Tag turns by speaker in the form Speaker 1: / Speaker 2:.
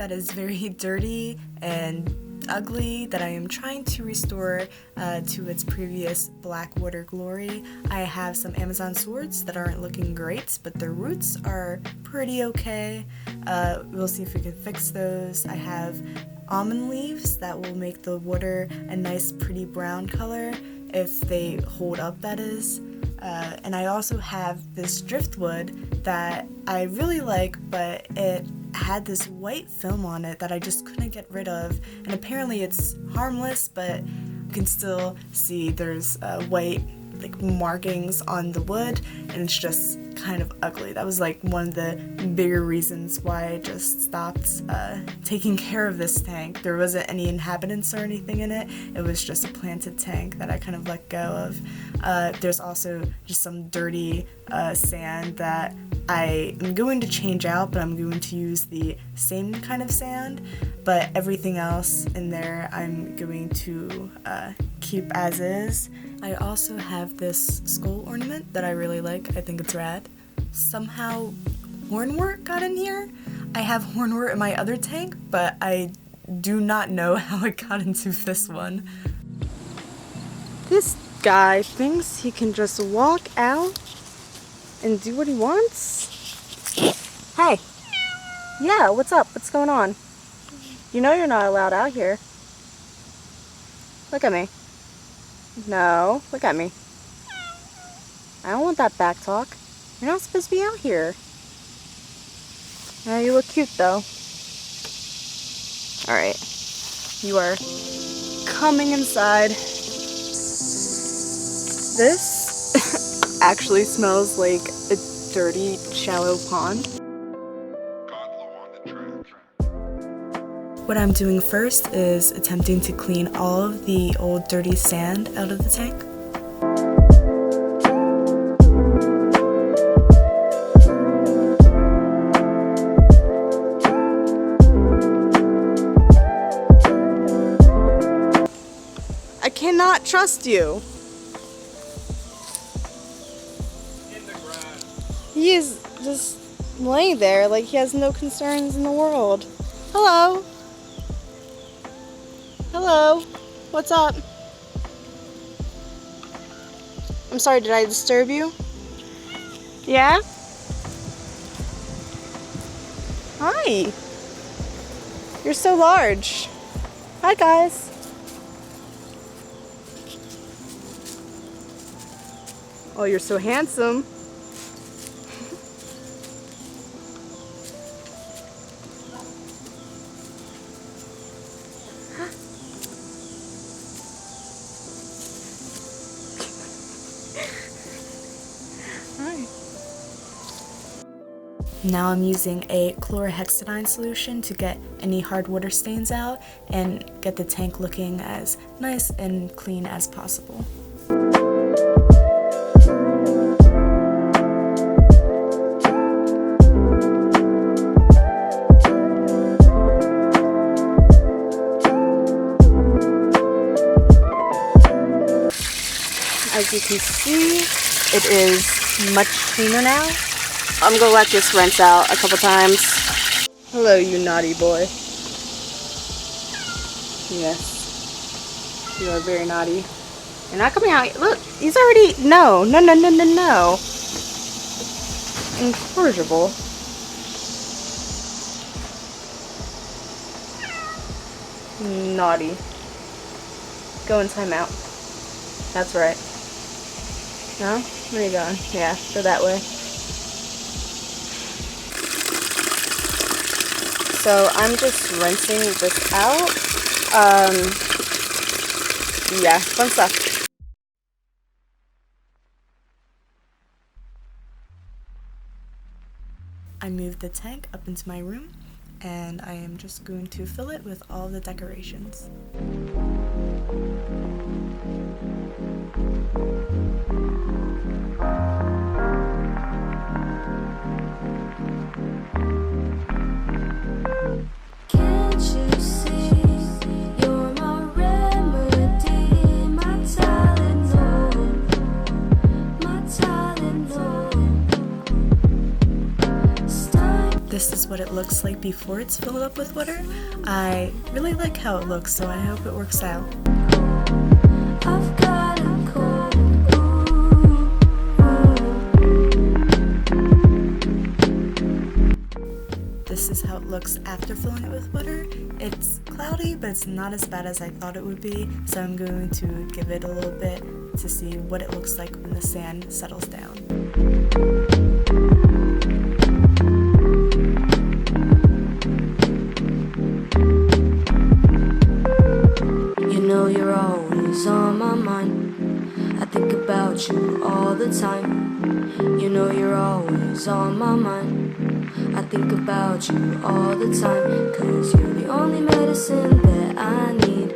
Speaker 1: that is very dirty and ugly that I am trying to restore to its previous Blackwater glory. I have some Amazon swords that aren't looking great, but their roots are pretty okay. We'll see if we can fix those. I have almond leaves that will make the water a nice pretty brown color if they hold up, that is. And I also have this driftwood that I really like, but it had this white film on it that I just couldn't get rid of, and apparently it's harmless, but you can still see there's white markings on the wood, and it's just kind of ugly. That was one of the bigger reasons why I just stopped taking care of this tank. There wasn't any inhabitants or anything in it. It was just a planted tank that I kind of let go of. There's also just some dirty sand that I am going to change out, but I'm going to use the same kind of sand, but everything else in there I'm going to keep as is. I also have this skull ornament that I really like. I think it's rad. Somehow hornwort got in here. I have hornwort in my other tank, but I do not know how it got into this one. This guy thinks he can just walk out and do what he wants. Hey. Yeah, what's up? What's going on? You know you're not allowed out here. Look at me. No, look at me. I don't want that back talk. You're not supposed to be out here. You look cute though. Alright. You are coming inside. This actually smells like a dirty, shallow pond.
Speaker 2: Godlow on the track.
Speaker 1: What I'm doing first is attempting to clean all of the old dirty sand out of the tank. I cannot trust you.
Speaker 2: In the grass.
Speaker 1: He is just laying there like he has no concerns in the world. Hello. Hello. What's up? I'm sorry, did I disturb you? Yeah? Hi. You're so large. Hi, guys. Oh, you're so handsome. Hi. Now I'm using a chlorhexidine solution to get any hard water stains out and get the tank looking as nice and clean as possible. As you can see, it is much cleaner now. I'm gonna let this rinse out a couple times. Hello, you naughty boy. Yes, you are very naughty. You're not coming out. Look, he's already. No. Incorrigible. Naughty. Go in timeout. That's right. No? Where are you going? Yeah, go that way. So I'm just rinsing this out. Yeah, fun stuff. I moved the tank up into my room, and I am just going to fill it with all the decorations. The this is what it looks like before it's filled up with water. I really like how it looks, so I hope it works out.
Speaker 3: I've got a cold.
Speaker 1: This is how it looks after filling it with water. It's cloudy, but it's not as bad as I thought it would be, so I'm going to give it a little bit to see what it looks like when the sand settles down.
Speaker 3: You know you're always on my mind. I think about you all the time. You know you're always on my mind. I think about you all the time. 'Cause you're the only medicine that I need.